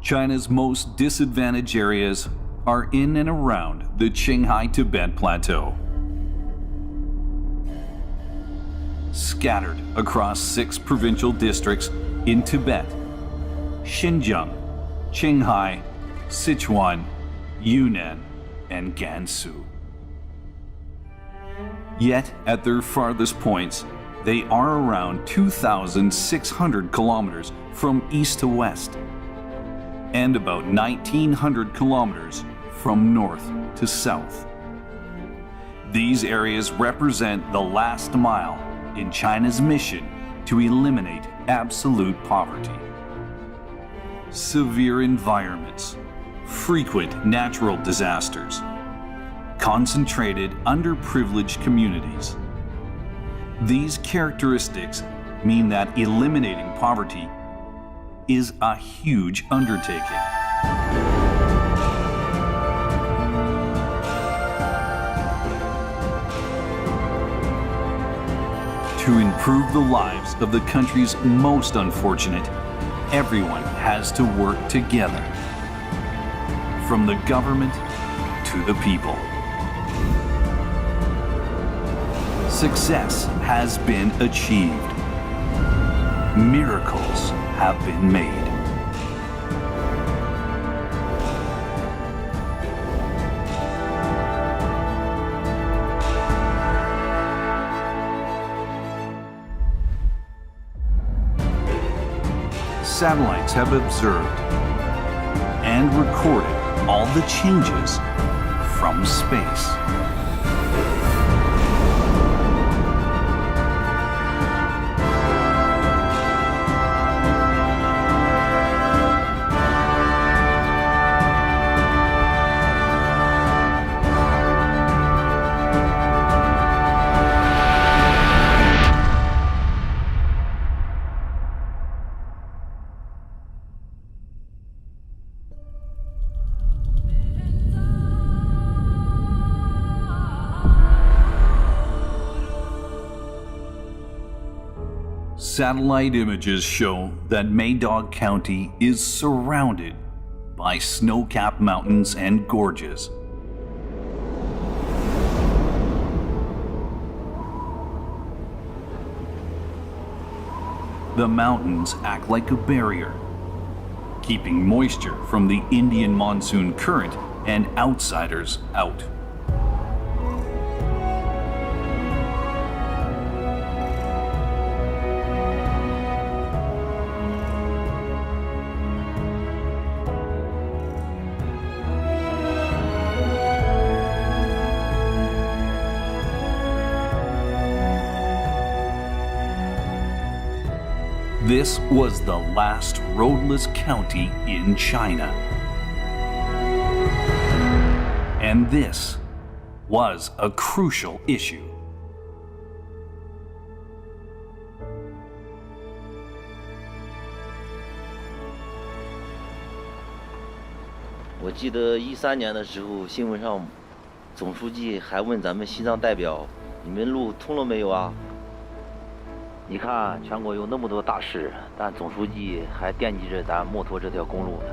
China's most disadvantaged areas are in and around the Qinghai-Tibet Plateau. Scattered across 6 provincial districts in Tibet: Xinjiang, Qinghai, Sichuan, Yunnan, and Gansu. Yet, at their farthest points, they are around 2,600 kilometers from east to west, and about 1,900 kilometers from north to south. These areas represent the last mile in China's mission to eliminate absolute poverty. Severe environments, frequent natural disasters, concentrated underprivileged communities. These characteristics mean that eliminating poverty is a huge undertaking. To improve the lives of the country's most unfortunate, everyone has to work together, from the government to the people. Success has been achieved. Miracles have been made. Satellites have observed and recorded all the changes from space. Satellite images show that Maydog County is surrounded by snow-capped mountains and gorges. The mountains act like a barrier, keeping moisture from the Indian monsoon current and outsiders out. This was the last roadless county in China. And this was a crucial issue. 我记得13年的时候，新闻上总书记还问咱们西藏代表：“你们路通了没有啊？” 你看，全国有那么多大事，但总书记还惦记着咱墨脱这条公路呢。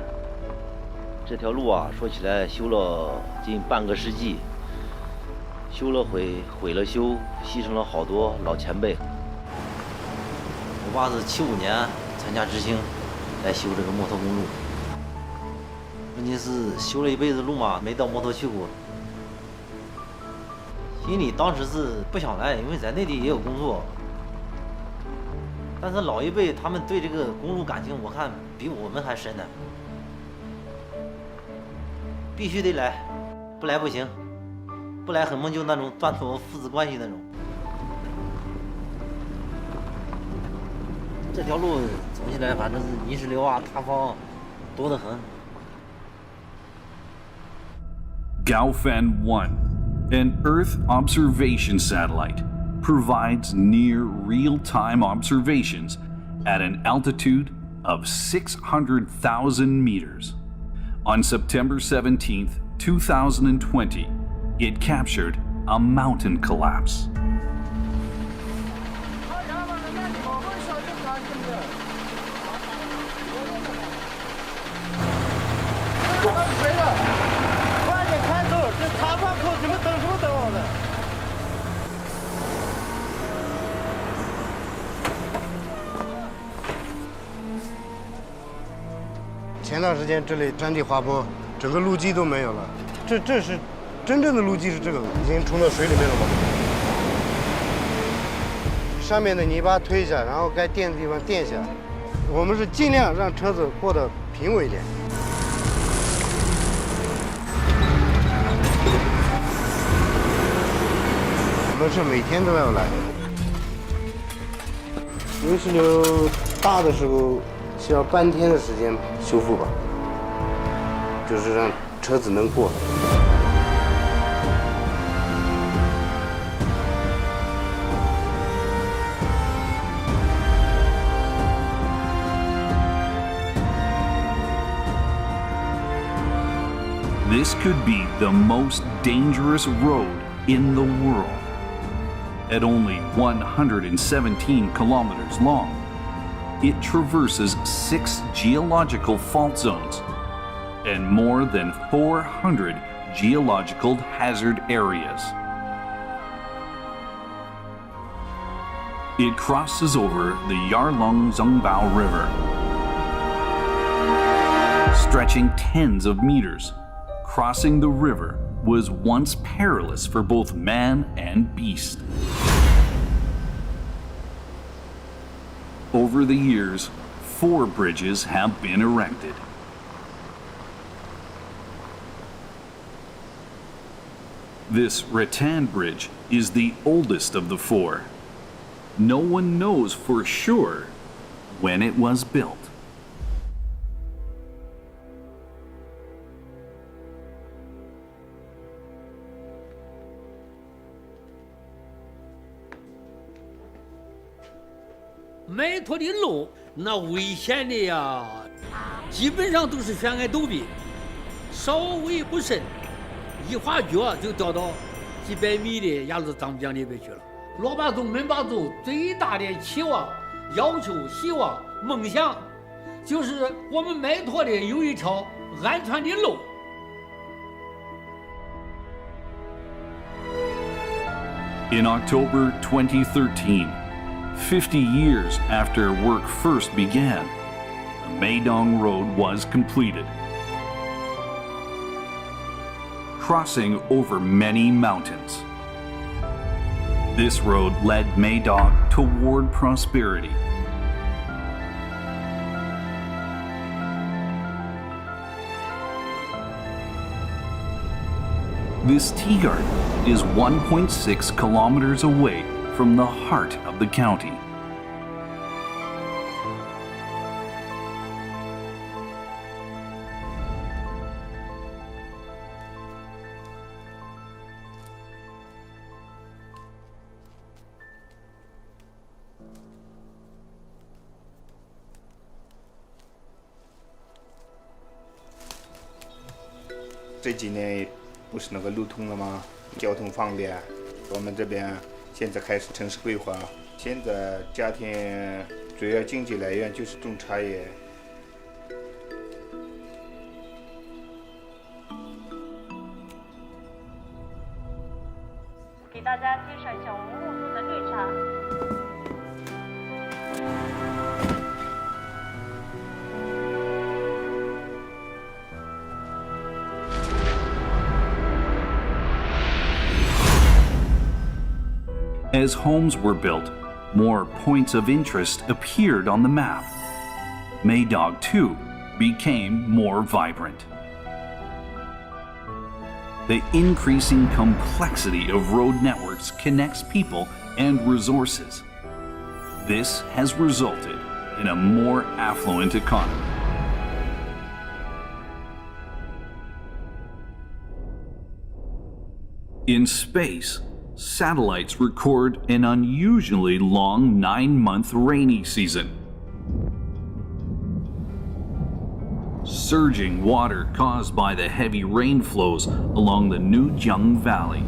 这条路啊，说起来修了近半个世纪，修了毁了修，牺牲了好多老前辈。我爸是75年参加执行来修这个墨脱公路，问题是修了一辈子路嘛，没到墨脱去过。心里当时是不想来，因为在内地也有工作。 但是老一辈他们对这个公路感情，我看比我们还深呢。必须得来，不来不行，不来很梦就那种断脱父子关系那种。这条路走起来，反正是泥石流啊、塌方多得很。Gaofen 1, an Earth observation satellite, provides near real-time observations at an altitude of 600,000 meters. On September 17, 2020, it captured a mountain collapse. 前段时间这里山地滑坡，整个路基都没有了。这是真正的路基是这个，已经冲到水里面了嘛。上面的泥巴推一下，然后该垫的地方垫一下。我们是尽量让车子过得平稳一点。我们是每天都要来。泥石流大的时候需要半天的时间修复吧，就是让车子能过。This could be the most dangerous road in the world. At only 117 kilometers long, it traverses 6 geological fault zones and more than 400 geological hazard areas. It crosses over the Yarlung-Zongbao River, stretching tens of meters. Crossing the river was once perilous for both man and beast. Over the years, 4 bridges have been erected. This rattan bridge is the oldest of the 4. No one knows for sure when it was built.埋脱的路那危险的呀，基本上都是悬崖陡壁，稍微不慎，一滑脚就掉到几百米的鸭子藏江里边去了。老八族、门八族最大的期望、要求、希望、梦想，就是我们埋脱的有一条安全的路。In October 2013, 50 years after work first began, the Maydong Road was completed. Crossing over many mountains, this road led Maydong toward prosperity. This tea garden is 1.6 kilometers away from the heart of the county.这几年不是那个路通了吗？交通方便，我们这边现在开始城市规划。现在家庭主要经济来源就是种茶叶。给大家介绍一下我们雾都的绿茶。As homes were built, more points of interest appeared on the map. Maydog, too, became more vibrant. The increasing complexity of road networks connects people and resources. This has resulted in a more affluent economy. In space, satellites record an unusually long 9-month rainy season. Surging water caused by the heavy rain flows along the Nujiang Valley.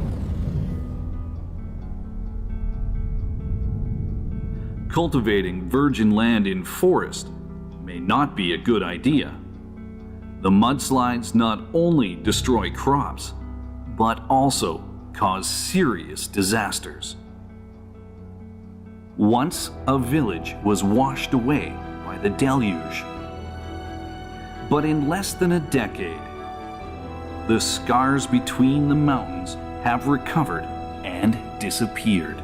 Cultivating virgin land in forest may not be a good idea. The mudslides not only destroy crops, but also cause serious disasters. Once a village was washed away by the deluge. But in less than a decade, the scars between the mountains have recovered and disappeared.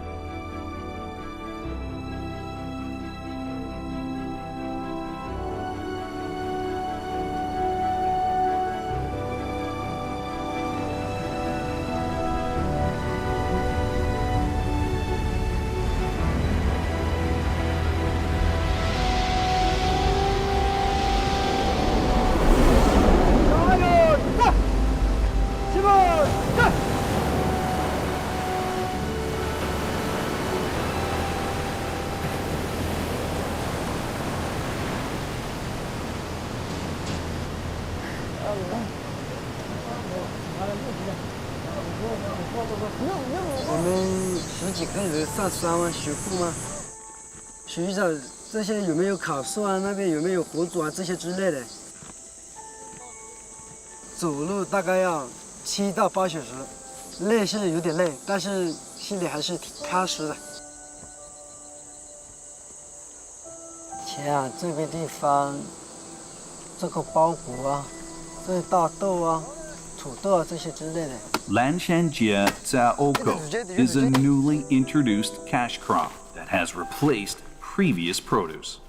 我们10几个人上山啊，学步吗？学一下这些有没有考试啊？那边有没有火种啊？这些之类的。走路大概要7到8小时，累是有点累，但是心里还是挺踏实的。前啊，这个地方，这个包谷啊，这大豆啊、土豆啊这些之类的。Lanshanjia Tsaoko is a newly introduced cash crop that has replaced previous produce.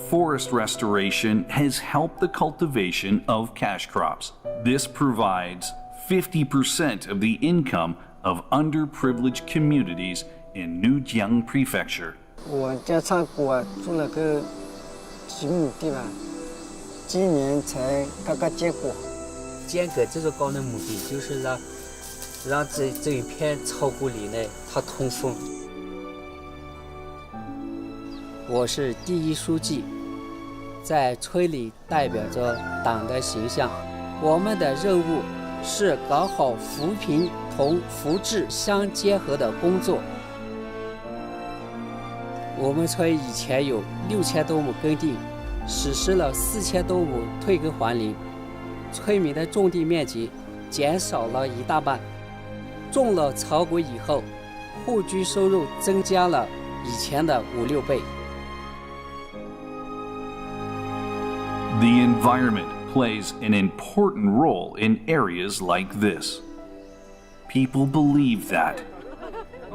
Forest restoration has helped the cultivation of cash crops. This provides 50% of the income of underprivileged communities in Nujiang Prefecture. 我家唱果种了个10亩地吧，今年才刚刚结果。间隔这个高的目的就是让这一片草谷里呢，它通风。我是第一书记，在村里代表着党的形象。我们的任务是搞好扶贫同福祉相结合的工作。我们村以前有6000多亩耕地，实施了4000多亩退耕还林，村民的种地面积减少了一大半。种了草谷以后，户居收入增加了以前的5、6倍。The environment plays an important role in areas like this. People believe that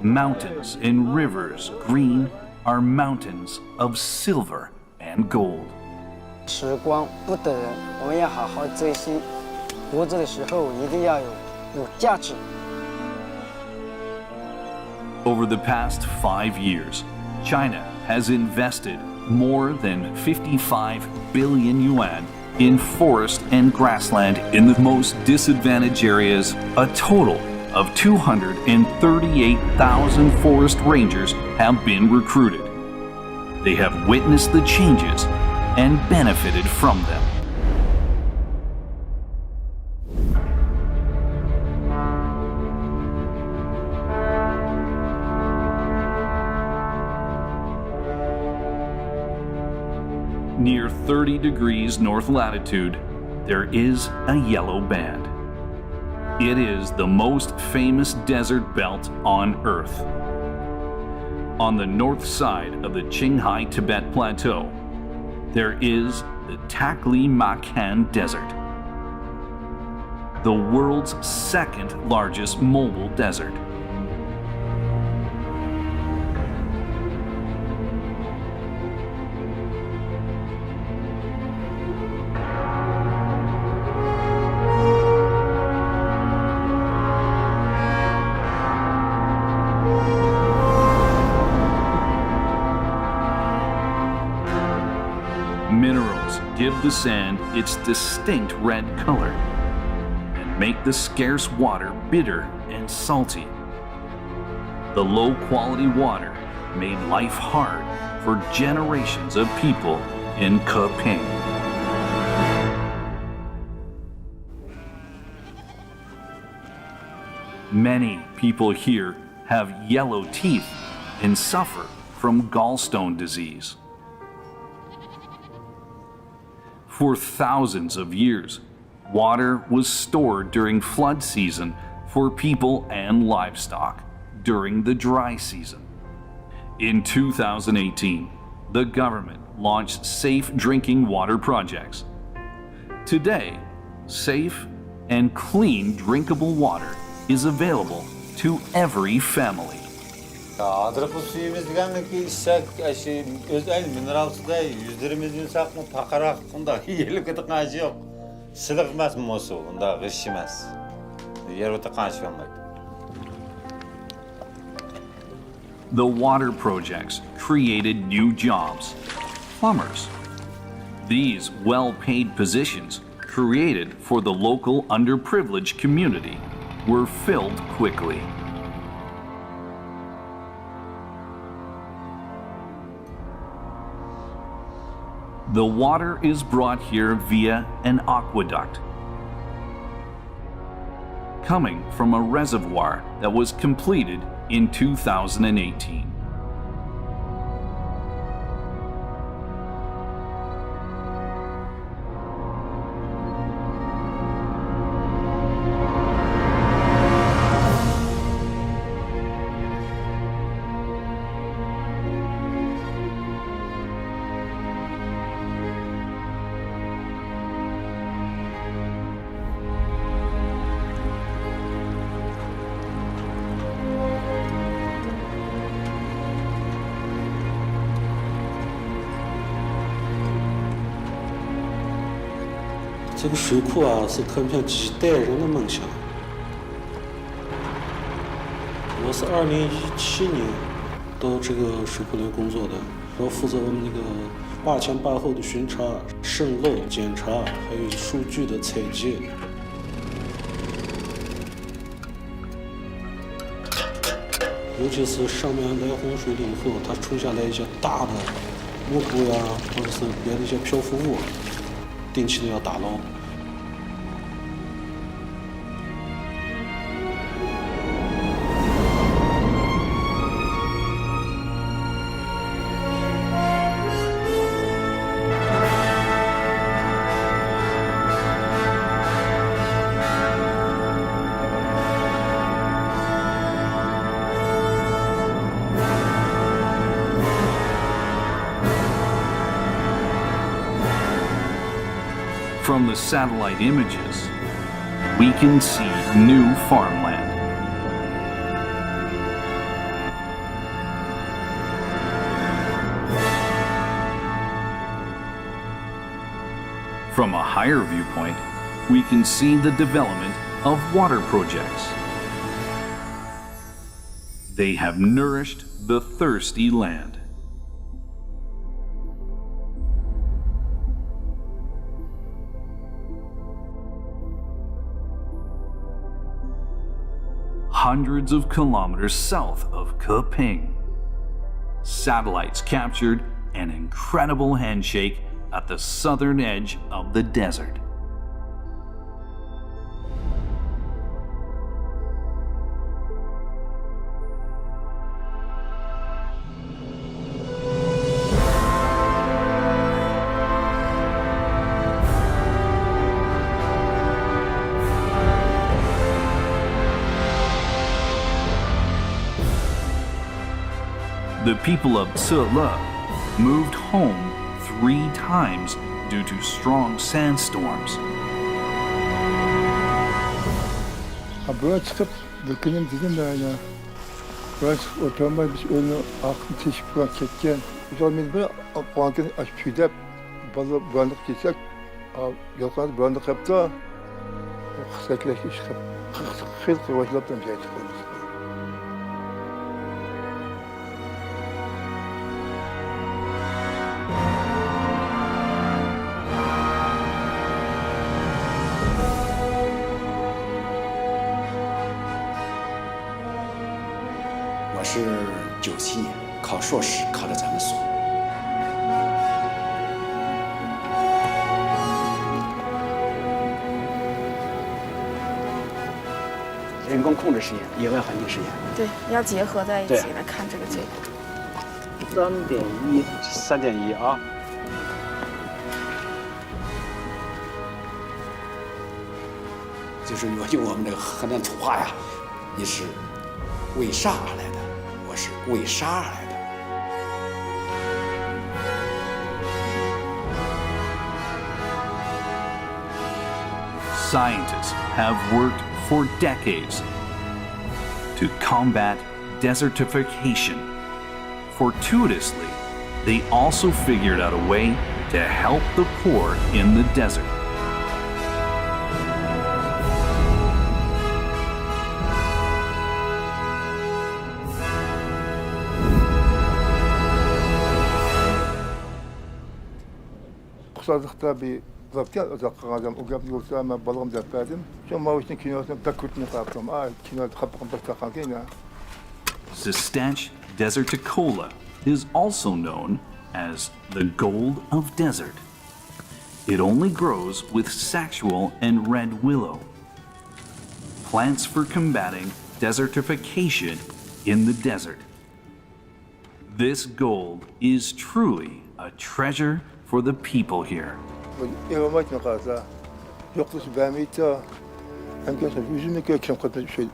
mountains and rivers green are mountains of silver and gold. 时光不等人，我们要好好珍惜。活着的时候一定要有价值。Over the past 5 years, China has invested more than 55 billion yuan in forest and grassland in the most disadvantaged areas. A total of 238,000 forest rangers have been recruited. They have witnessed the changes and benefited from them. Near 30 degrees north latitude, there is a yellow band. It is the most famous desert belt on Earth. On the north side of the Qinghai Tibet Plateau, there is the Takli Makan Desert, the world's second largest mobile desert. Minerals give the sand its distinct red color and make the scarce water bitter and salty. The low-quality water made life hard for generations of people in Keping. Many people here have yellow teeth and suffer from gallstone disease. For thousands of years, water was stored during flood season for people and livestock during the dry season. In 2018, the government launched safe drinking water projects. Today, safe and clean drinkable water is available to every family. Adırıklı suyumuz degandan ki içsek, özel mineral suda yüzlerimiz yumsak mı pakarak bunda yelik tıkancı yok. Silik emas mosu, bunda gıç emas. Yer tıkancı olmaydı. The water projects created new jobs. Plumbers. These well-paid positions, created for the local underprivileged community, were filled quickly. The water is brought here via an aqueduct, coming from a reservoir that was completed in 2018.这个水库啊，是可能像几代人的梦想。我是2017年到这个水库来工作的，我负责我们那个坝前坝后的巡查、渗漏检查，还有数据的采集。尤其是上面来洪水了以后，它冲下来一些大的木头呀，或者是别的一些漂浮物，定期的要打捞。From the satellite images, we can see new farmland. From a higher viewpoint, we can see the development of water projects. They have nourished the thirsty land. Hundreds of kilometers south of Keping, satellites captured an incredible handshake at the southern edge of the desert. The people of Cele moved home 3 times due to strong sandstorms. Buraya çıkıp dökünüm dedim de ya. Buraya çıkıp oturma biz önü akın teşik bulan ketken. Biz olmayız böyle puanken açıp tüydep bazı bulandık geçsek yollarız bulandık hep de kısakleşti çıkıp hız kıvaçlıp da bir şey çıkıyoruz.我是97年考硕士，考到咱们所。人工控制实验、野外环境实验，对，要结合在一起来看这个结果。3.1啊。就是用我们这个河南土话呀，你是为啥而来的？我是为啥而来的？ Scientists have worked for decades to combat desertification. Fortuitously, they also figured out a way to help the poor in the desert. Kısalıkta bir zaptiyat uzaklığa uğrayıp yolsa ama balığım zapladım. Şu mavuşun kinosunu da kurtunu kaptım. Kino kapım baktakan kina. Cistanche deserticola is also known as the gold of desert. It only grows with sexual and red willow, plants for combating desertification in the desert. This gold is truly a treasure for the people here. Evamak kaza. Yoksa bemita. Hem kesin yüzünü köküm kadar şey.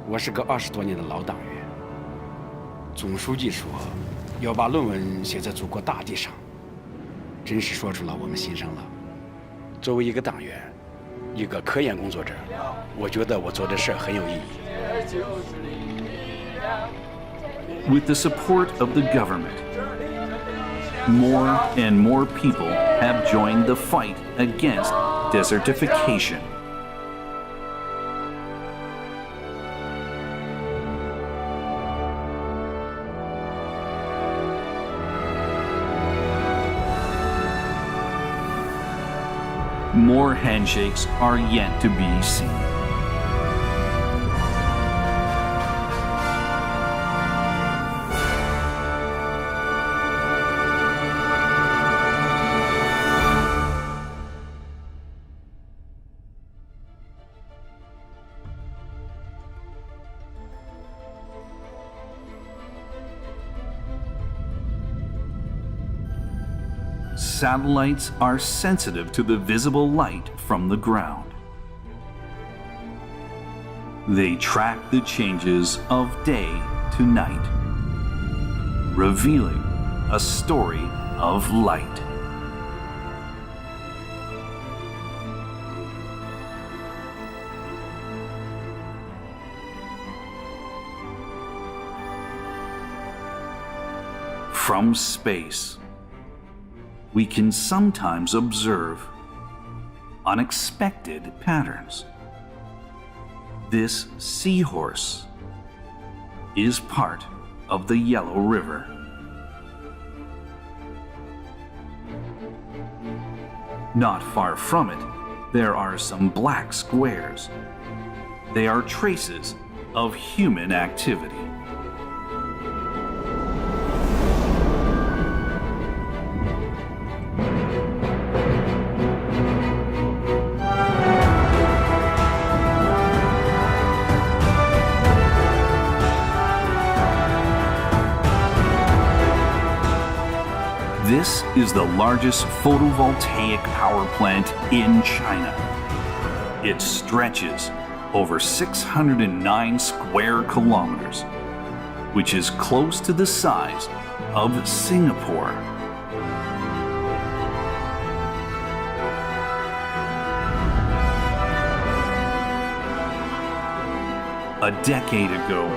我是个20多年的老党员。总书记说要把论文写在祖国大地上，真是说出了我们心声了。作为一个党员，一个科研工作者，我觉得我做的事很有意义。 With the support of the government, more and more people have joined the fight against desertification. More handshakes are yet to be seen. Satellites are sensitive to the visible light from the ground. They track the changes of day to night, revealing a story of light. From space, we can sometimes observe unexpected patterns. This seahorse is part of the Yellow River. Not far from it, there are some black squares. They are traces of human activity. This is the largest photovoltaic power plant in China. It stretches over 609 square kilometers, which is close to the size of Singapore. A decade ago,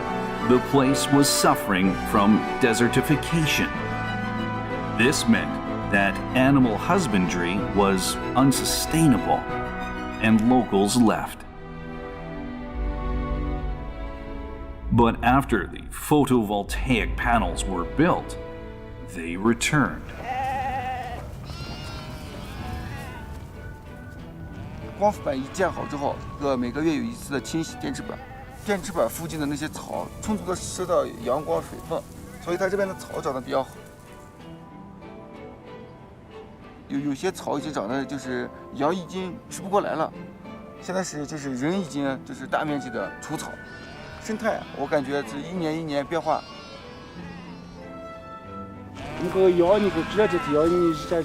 the place was suffering from desertification. This meant that animal husbandry was unsustainable, and locals left. But after the photovoltaic panels were built, they returned. 光伏板一建好之后，每个月有一次的清洗电池板，电池板附近的那些草充足的受到阳光水分，所以它这边的草长得比较好。有些草已经长得就是羊已经吃不过来了，现在就是人已经就是大面积的除草，生态我感觉是一年一年变化。那个要你个这的要你这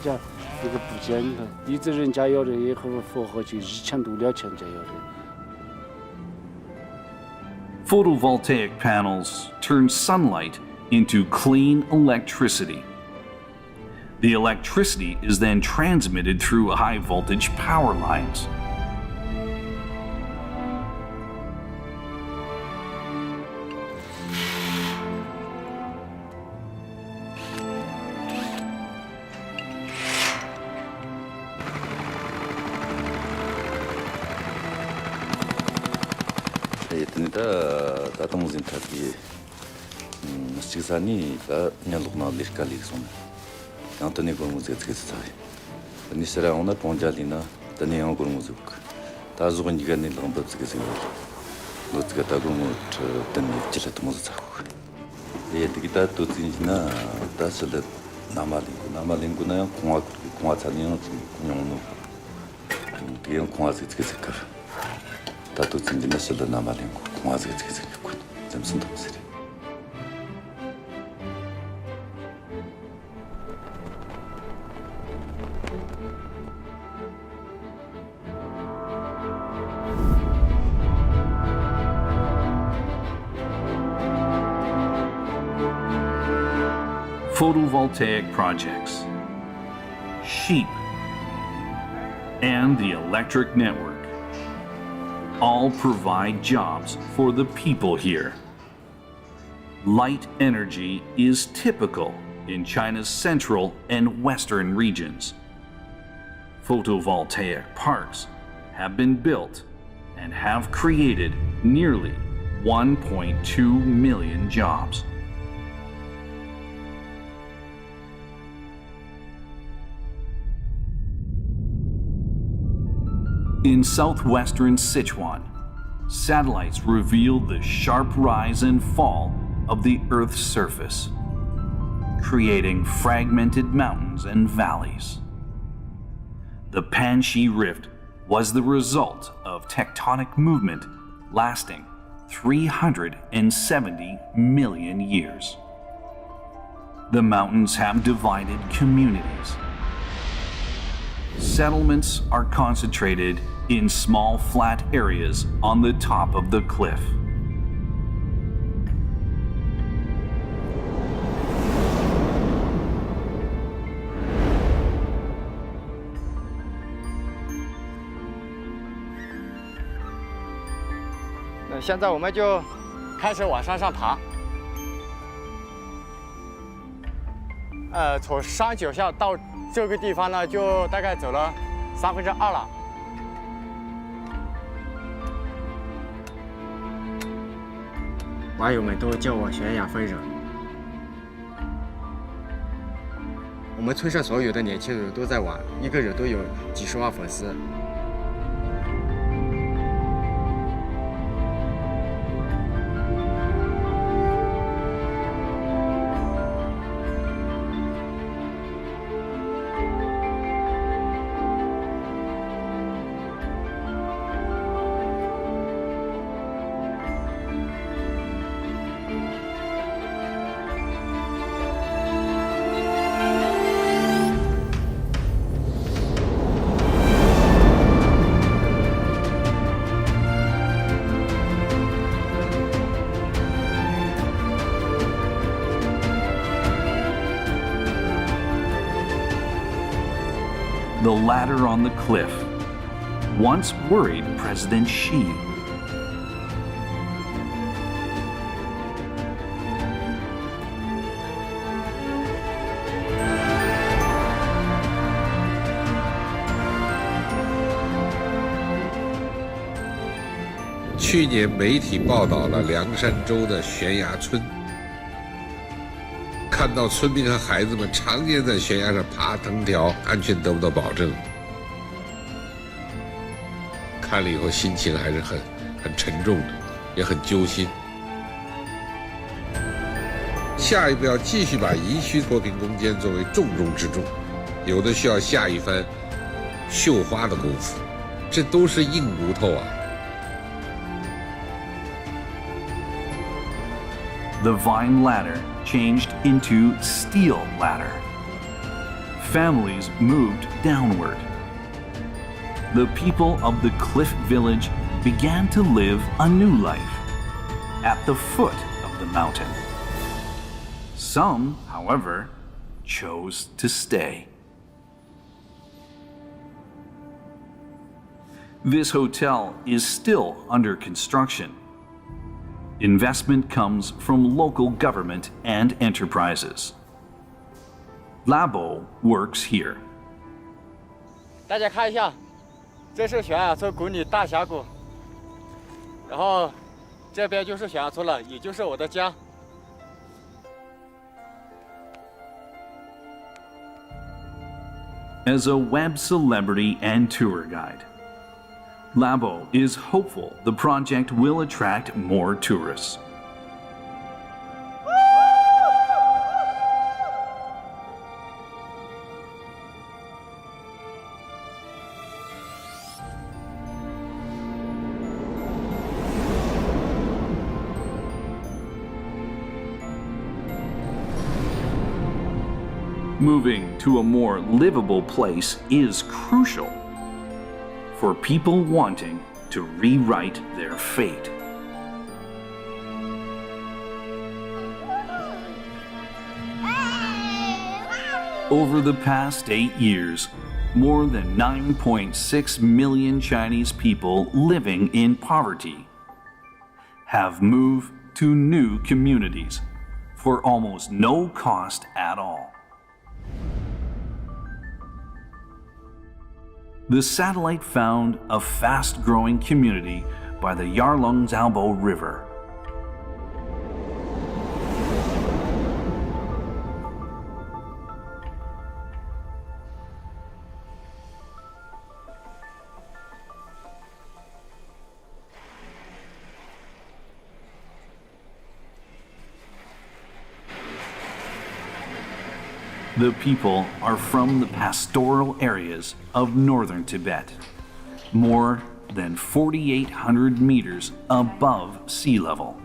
那个不见你看，一直人家要的也很符合就1000多2000家要的。Photovoltaic panels turn sunlight into clean electricity. The electricity is then transmitted through high voltage power lines. Antoni Gormuzetsai. Nisera ona Ponjalina, the Neon Gormuzuk. Tazun Gani Lombovskis. Nutgatagumut, the Nichilet Muzak. Yet the guitar to Tina, that's the Namalinguna, Quatanian, the young Quazitskar. Tatus in the National Namalingu, Quazitskis, Simpson City. Photovoltaic projects, sheep, and the electric network all provide jobs for the people here. Light energy is typical in China's central and western regions. Photovoltaic parks have been built and have created nearly 1.2 million jobs. In southwestern Sichuan, satellites revealed the sharp rise and fall of the Earth's surface, creating fragmented mountains and valleys. The Panxi Rift was the result of tectonic movement lasting 370 million years. The mountains have divided communities. Settlements are concentrated in small flat areas on the top of the cliff.那现在我们就开始往山上爬。从山脚下到这个地方呢，就大概走了2/3了。网友们都叫我悬崖疯人。我们村上所有的年轻人都在玩，一个人都有几10万粉丝。The ladder on the cliff once worried President Xi. "去年媒体报道了凉山州的悬崖村，看到村民和孩子们常年在悬崖上爬藤条，安全得不到保证。看了以后心情还是很沉重的，也很揪心。下一步要继续把宜虚脱贫攻坚作为重中之重，有的需要下一番绣花的功夫，这都是硬骨头啊。" The vine ladder changed into steel ladder. Families moved downward. The people of the cliff village began to live a new life at the foot of the mountain. Some, however, chose to stay. This hotel is still under construction. Investment comes from local government and enterprises. Labo works here. 大家看一下，这是悬崖村管理大峡谷，然后这边就是悬崖村了，也就是我的家。As a web celebrity and tour guide, Labo is hopeful the project will attract more tourists. Moving to a more livable place is crucial for people wanting to rewrite their fate. Over the past 8 years, more than 9.6 million Chinese people living in poverty have moved to new communities for almost no cost at all. The satellite found a fast-growing community by the Yarlung-Zalbo River. The people are from the pastoral areas of northern Tibet, more than 4,800 meters above sea level.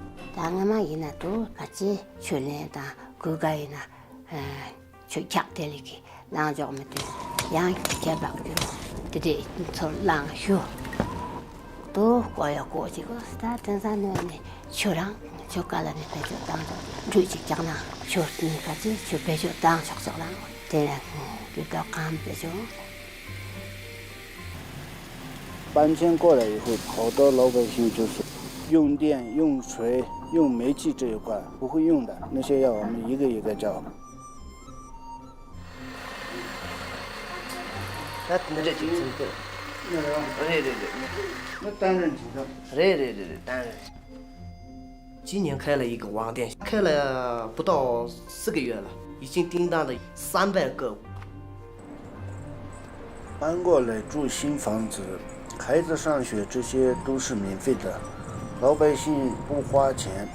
搬迁过来以后，好多老百姓就是用电、用水、用煤气这一块不会用的，那些要我们一个一个教。那这几层够？那单人几层？对，单人。今年开了一个网店，开了不到4个月了，已经订单了300个。搬过来住新房子，孩子上学这些都是免费的，老百姓不花钱，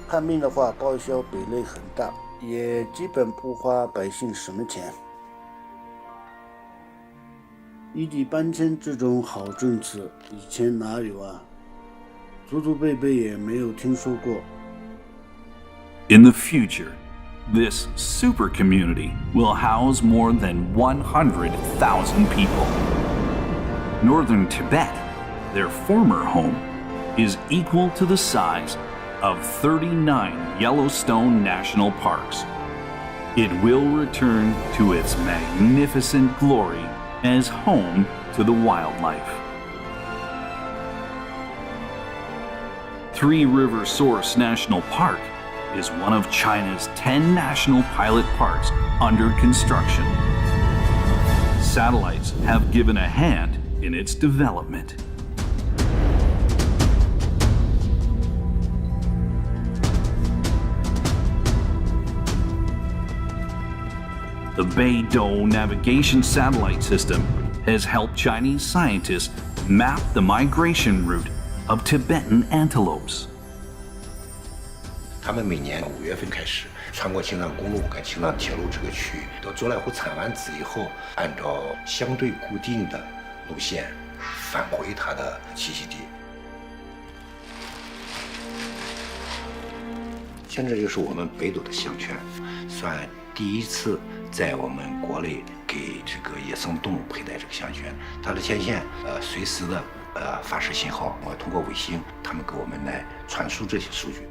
看病的话报销比例很大，也基本不花百姓什么钱。异地搬迁这种好政策，以前哪有啊？祖祖辈辈也没有听说过。In the future, this super community will house more than 100,000 people. Northern Tibet, their former home, is equal to the size of 39 Yellowstone national parks. It will return to its magnificent glory as home to the wildlife. Three River Source National Park is one of China's 10 national pilot parks under construction. Satellites have given a hand in its development. The Beidou navigation satellite system has helped Chinese scientists map the migration route of Tibetan antelopes. 他们每年5月份开始穿过青藏公路跟青藏铁路这个区域，到卓濑湖产完子以后，按照相对固定的路线返回它的栖息地。现在就是我们北斗的项圈，算第一次在我们国内给这个野生动物佩戴这个项圈，它的天线随时的发射信号，我通过卫星，他们给我们来传输这些数据。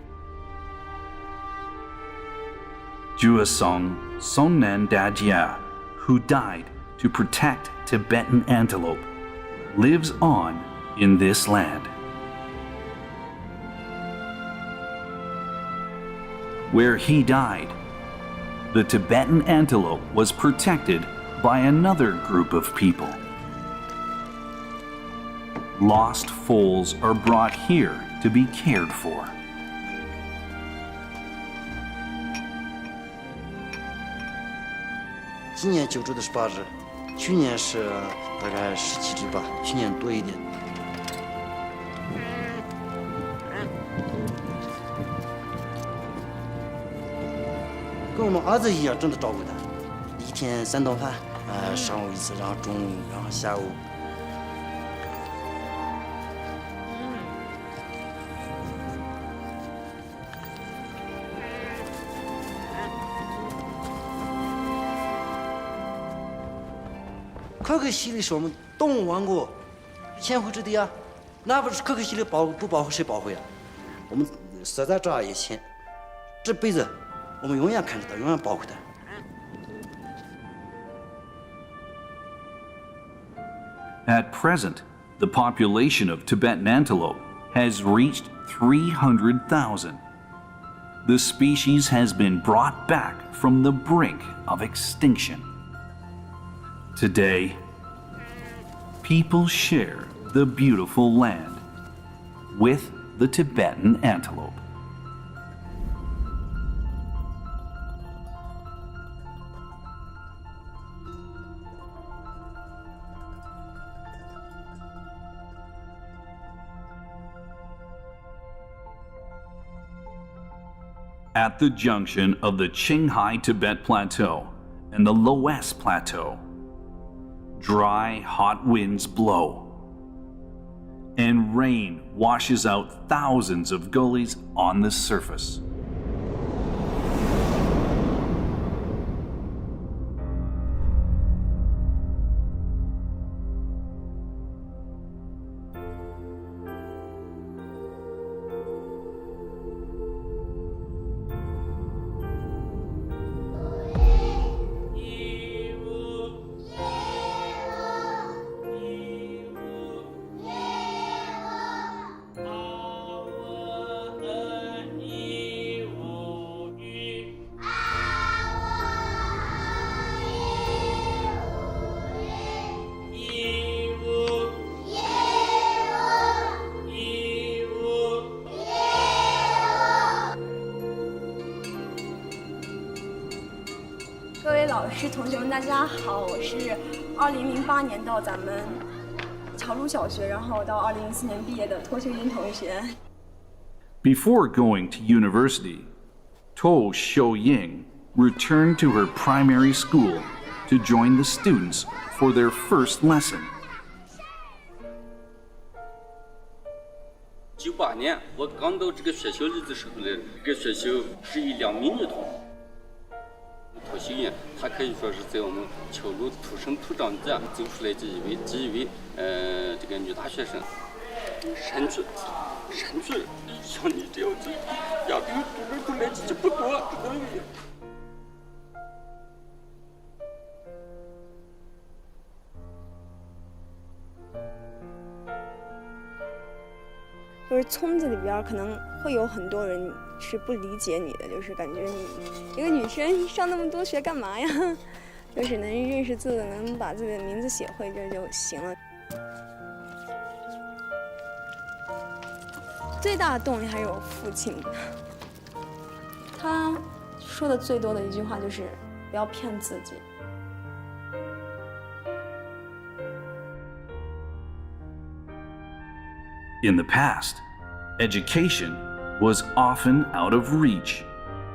Juasong Sonnan Dajia, who died to protect Tibetan antelope, lives on in this land. Where he died, the Tibetan antelope was protected by another group of people. Lost foals are brought here to be cared for. 今年救助的是8只，去年是大概17只吧，去年多一点。跟我们儿子一样，真的照顾他，一天3顿饭，上午一次，然后中午，然后下午。可可西里是我们动物王国千户之地啊，那不是可可西里不保护谁保护呀？我们死在这儿以前，这辈子我们永远看着它，永远保护它。At present, the population of Tibetan antelope has reached 300,000. The species has been brought back from the brink of extinction. Today, people share the beautiful land with the Tibetan antelope. At the junction of the Qinghai Tibet Plateau and the Loess Plateau, dry, hot winds blow, and rain washes out thousands of gullies on the surface.同学们，大家好，我是2008年到咱们桥路小学，然后到2004年毕业的托秀英同学。Before going to university, To Xiuying returned to her primary school to join the students for their first lesson. 98年，我刚到这个学校里的时候呢，这个学校是一辆迷你桶。托秀英，他可以说是在我们桥路土生土长的走出来第一位这个女大学生。山区，像你这样子，亚洲读来的不多，知道没？就是村子里边可能会有很多人是不理解你的，就是感觉你一个女生上那么多学干嘛呀？就是能认识字，能把自己的名字写会这就行了。最大的动力还是我父亲，他说的最多的一句话就是不要骗自己。In the past, education was often out of reach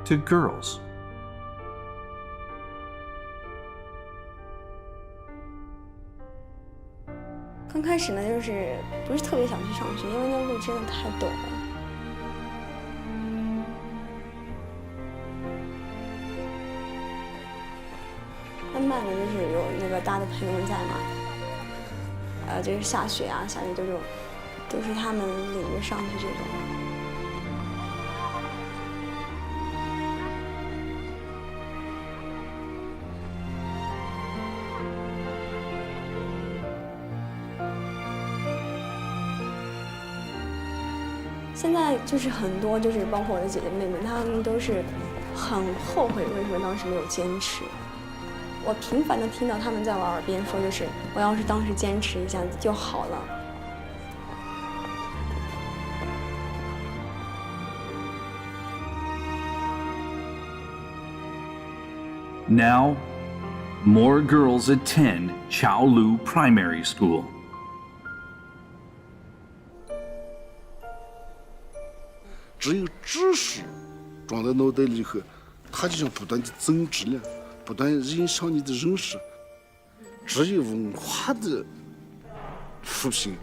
to girls. 刚开始呢，就是不是特别想去上学，因为那路真的太陡了。慢慢的就是有那个大的朋友在嘛，就是下雪啊，下雪都是他们领着上去这种。现在就是很多，就是包括我的姐姐妹妹，她们都是很后悔为什么当时没有坚持。我频繁地听到他们在我耳边说，就是我要是当时坚持一下子就好了。Now, more girls attend Chaolu Primary School. 只有知识装在脑袋里后，它就想不断的增值量，不断影响你的认识。只有文化的扶贫，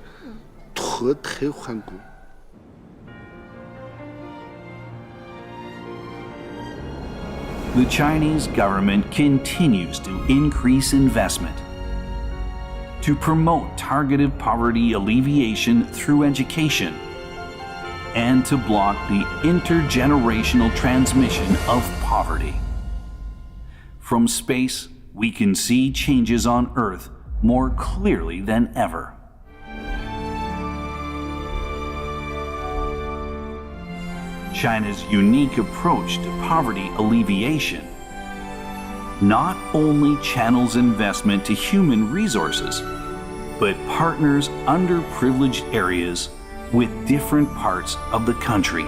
脱胎换骨。The Chinese government continues to increase investment to promote targeted poverty alleviation through education and to block the intergenerational transmission of poverty. From space, we can see changes on Earth more clearly than ever. China's unique approach to poverty alleviation not only channels investment to human resources, but partners underprivileged areas with different parts of the country.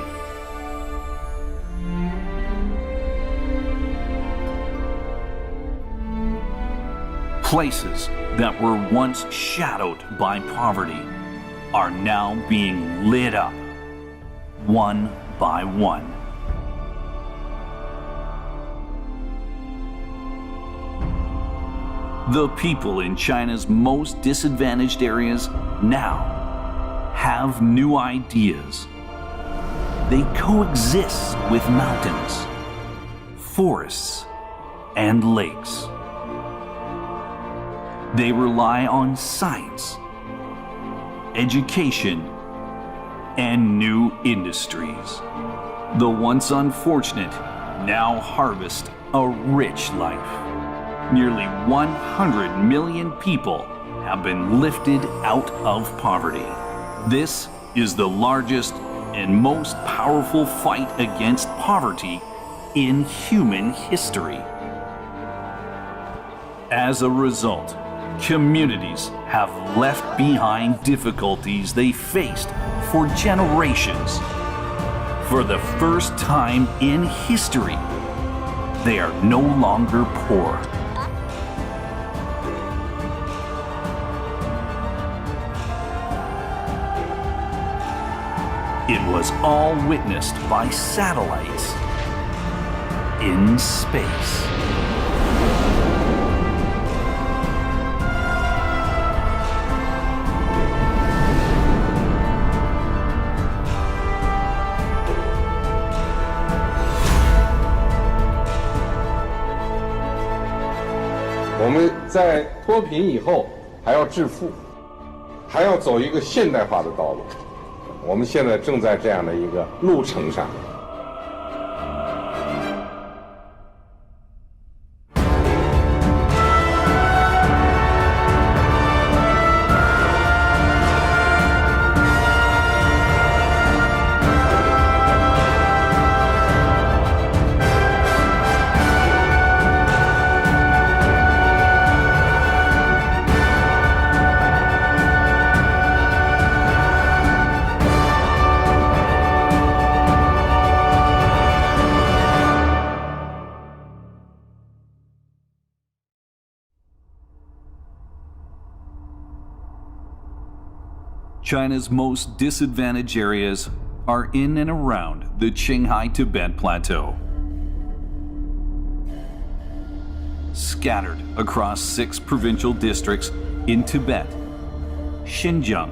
Places that were once shadowed by poverty are now being lit up, one by one. The people in China's most disadvantaged areas now have new ideas. They coexist with mountains, forests, and lakes. They rely on science, education, and new industries. The once unfortunate now harvest a rich life. Nearly 100 million people have been lifted out of poverty. This is the largest and most powerful fight against poverty in human history. As a result, communities have left behind difficulties they faced for generations. For the first time in history, they are no longer poor. It was all witnessed by satellites in space. "我们在脱贫以后还要致富，还要走一个现代化的道路。我们现在正在这样的一个路程上。China's most disadvantaged areas are in and around the Qinghai-Tibet Plateau. Scattered across 6 provincial districts in Tibet, Xinjiang,